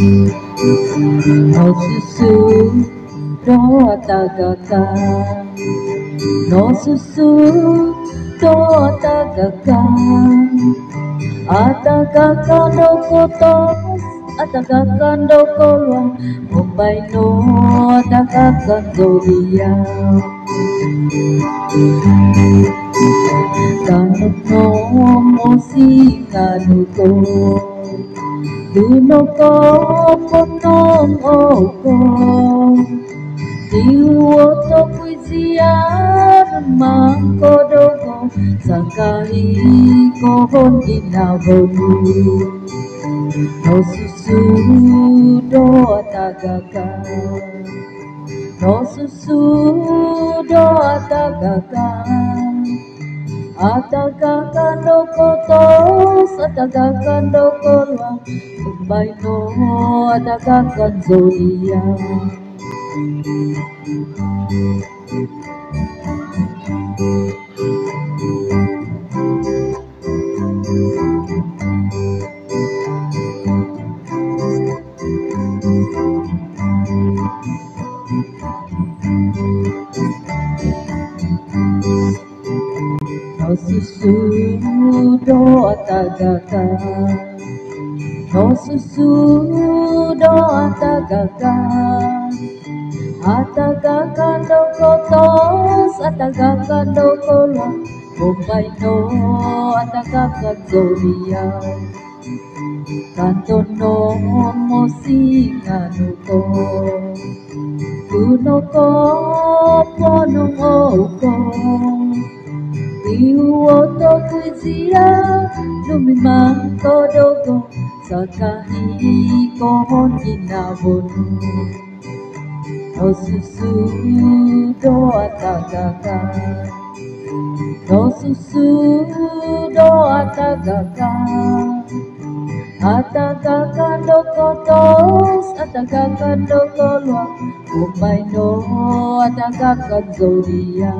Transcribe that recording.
no susu do tagaka, no susu do tagaka, atagaka do kotos, atagaka do kolong, Mumbai no atagaka zoria. Kanuk no mosi kanuko, dunoko ponong oko, diwoto kuisiar mangkodogo, sakai kohon inabonu, no susu do atagaka, no susu do atagaka. Atagaka no kotos, atagaka no kolong, Mumbai no atagaka zoria. No susu do atagaka, no susu do atagaka, atagaka no kotos, atagaka no kolong, Mumbai no atagaka zoria. Kanto no mosi kanuko, dunoko ponong oko, diwoto kuisia lumimang kodogo, sakai kohon inabonu, no susu do atagaka, no susu do atagaka, atagaka no kotos, atagaka no kolong, Mumbai no atagaka zoria.